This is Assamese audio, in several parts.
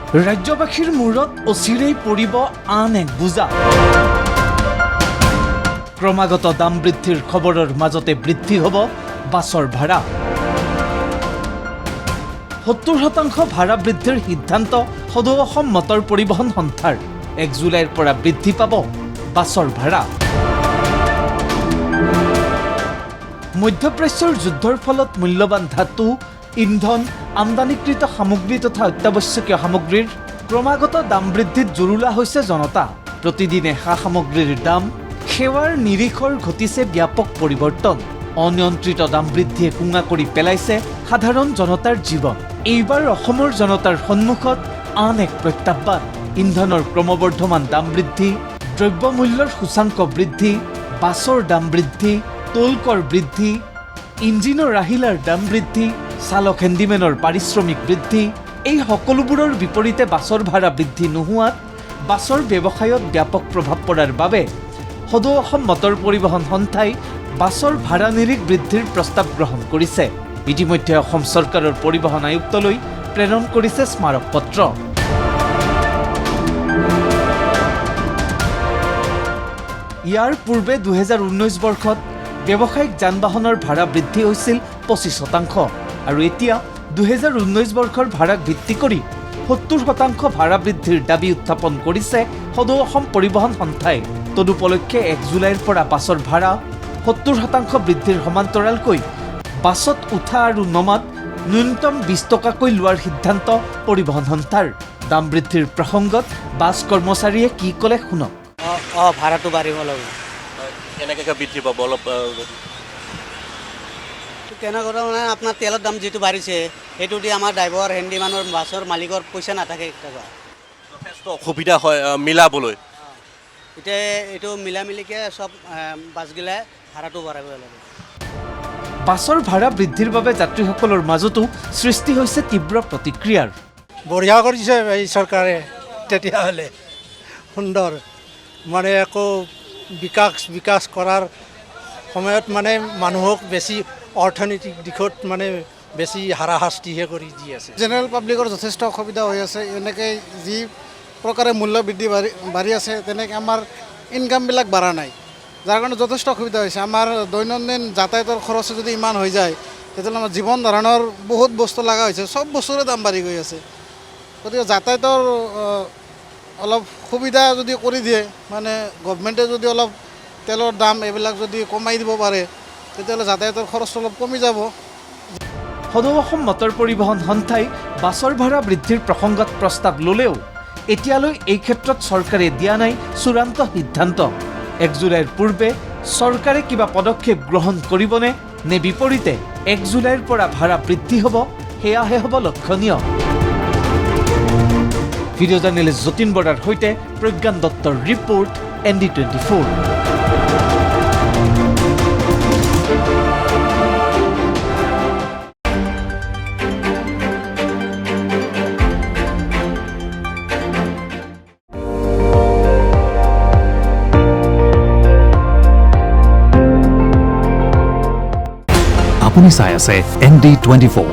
ৰাজ্যবাসীৰ মূৰত অচিৰেই পৰিব আন এক বোজা। ক্ৰমাগত দাম বৃদ্ধিৰ খবৰৰ মাজতে বৃদ্ধি হ'ব বাছৰ ভাড়া। ৭০% ভাড়া বৃদ্ধিৰ সিদ্ধান্ত সদৌ অসম মটৰ পৰিবহণ সন্থাৰ। ১ জুলাইৰ পৰা বৃদ্ধি পাব বাছৰ ভাড়া। মধ্যপ্ৰাচ্যৰ যুদ্ধৰ ফলত মূল্যৱান ধাতু, ইন্ধন, আমদানিকৃত সামগ্ৰী তথা অত্যাৱশ্যকীয় সামগ্ৰীৰ ক্ৰমাগত দাম বৃদ্ধিত জুৰুলা হৈছে জনতা। প্ৰতিদিনে সা সামগ্ৰীৰ দাম, সেৱাৰ নিৰিখৰ ঘটিছে ব্যাপক পৰিৱৰ্তন। অনিয়ন্ত্ৰিত দাম বৃদ্ধিয়ে কুঙা কৰি পেলাইছে সাধাৰণ জনতাৰ জীৱন। এইবাৰ অসমৰ জনতাৰ সন্মুখত আন এক প্ৰত্যাহ্বান। ইন্ধনৰ ক্ৰমবৰ্ধমান দাম বৃদ্ধি, দ্ৰব্যমূল্যৰ সূচাংক বৃদ্ধি, বাছৰ দাম বৃদ্ধি, টোল কৰ বৃদ্ধি, ইঞ্জিনৰ আহিলাৰ দাম বৃদ্ধি, চালক হেণ্ডিমেনৰ পাৰিশ্ৰমিক বৃদ্ধি। এই সকলোবোৰৰ বিপৰীতে বাছৰ ভাড়া বৃদ্ধি নোহোৱাত বাছৰ ব্যৱসায়ত ব্যাপক প্ৰভাৱ পৰাৰ বাবে সদৌ অসম মটৰ পৰিবহণ সন্থাই বাছৰ ভাড়া নিৰিখ বৃদ্ধিৰ প্ৰস্তাৱ গ্ৰহণ কৰিছে। ইতিমধ্যে অসম চৰকাৰৰ পৰিবহণ আয়ুক্তলৈ প্ৰেৰণ কৰিছে স্মাৰক পত্ৰ। ইয়াৰ পূৰ্বে ২০১৯ বৰ্ষত ব্যৱসায়িক যান বাহনৰ ভাড়া বৃদ্ধি হৈছিল ২৫%, আৰু এতিয়া ২০১৯ বৰ্ষৰ ভাড়াক ভিত্তি কৰি ৭০% ভাড়া বৃদ্ধিৰ দাবী উত্থাপন কৰিছে সদৌ অসম পৰিবহণ সন্থাই। তদুপলক্ষে ১ জুলাইৰ পৰা বাছৰ ভাড়া ৭০% বৃদ্ধিৰ সমান্তৰালকৈ বাছত উঠা আৰু নমাত ন্যূনতম ২০ টকাকৈ লোৱাৰ সিদ্ধান্ত পৰিবহণ সন্থাৰ। দাম বৃদ্ধিৰ প্ৰসংগত বাছ কৰ্মচাৰীয়ে কি ক'লে শুনক। ভাড়াটো বাঢ়িব লাগিব। কেনেকৈ বৃদ্ধি পাব অলপ? কেনেকৈ মানে আপোনাৰ তেলৰ দাম যিটো বাঢ়িছে সেইটো দি আমাৰ ড্ৰাইভাৰ, হেণ্ডিমেনৰ, বাছৰ মালিকৰ পইচা নাথাকে। যথেষ্ট অসুবিধা হয় মিলাবলৈ। এতিয়া এইটো মিলামিলিকৈ চব বাছগিলাই ভাড়াটো বঢ়াব লাগিব। বাছৰ ভাড়া বৃদ্ধিৰ বাবে যাত্ৰীসকলৰ মাজতো সৃষ্টি হৈছে তীব্ৰ প্ৰতিক্ৰিয়াৰ। বঢ়িয়া কৰিছে এই চৰকাৰে, তেতিয়াহ'লে সুন্দৰ। মানে একো বিকাশ কৰাৰ সময়ত মানে মানুহক বেছি অৰ্থনৈতিক দিশত মানে বেছি হাৰাশাস্তিহে কৰি দি আছে। জেনেৰেল পাব্লিকৰ যথেষ্ট অসুবিধা হৈ আছে। এনেকৈ যি প্ৰকাৰে মূল্য বৃদ্ধি বাঢ়ি আছে তেনেকৈ আমাৰ ইনকামবিলাক বাঢ়া নাই, যাৰ কাৰণে যথেষ্ট অসুবিধা হৈছে। আমাৰ দৈনন্দিন যাতায়াতৰ খৰচ যদি ইমান হৈ যায় তেতিয়াহ'লে আমাৰ জীৱন ধাৰণৰ বহুত বস্তু লগা হৈছে। চব বস্তুৰে দাম বাঢ়ি গৈ আছে। গতিকে যাতায়াতৰ অলপ সুবিধা যদি কৰি দিয়ে, মানে গভমেণ্টে যদি অলপ তেলৰ দাম এইবিলাক যদি কমাই দিব পাৰে তেতিয়াহ'লে যাতায়াতৰ খৰচটো অলপ কমি যাব। সদৌ অসম মটৰ পৰিবহণ সন্থাই বাছৰ ভাড়া বৃদ্ধিৰ প্ৰসংগত প্ৰস্তাৱ ল'লেও এতিয়ালৈ এই ক্ষেত্ৰত চৰকাৰে দিয়া নাই চূড়ান্ত সিদ্ধান্ত। ১ জুলাইৰ পূৰ্বে চৰকাৰে কিবা পদক্ষেপ গ্ৰহণ কৰিবনে, নে বিপৰীতে ১ জুলাইৰ পৰা ভাড়া বৃদ্ধি হ'ব, সেয়াহে হ'ব লক্ষণীয়। ভিডিঅ' জাৰ্নেলিষ্ট যতীন বৰাৰ সৈতে প্ৰজ্ঞান দত্তৰ ৰিপৰ্ট, ND24। আপুনি চাই আছে ND24,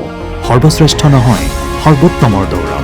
সৰ্বশ্ৰেষ্ঠ নহয়, সৰ্বোত্তমৰ দৌৰা।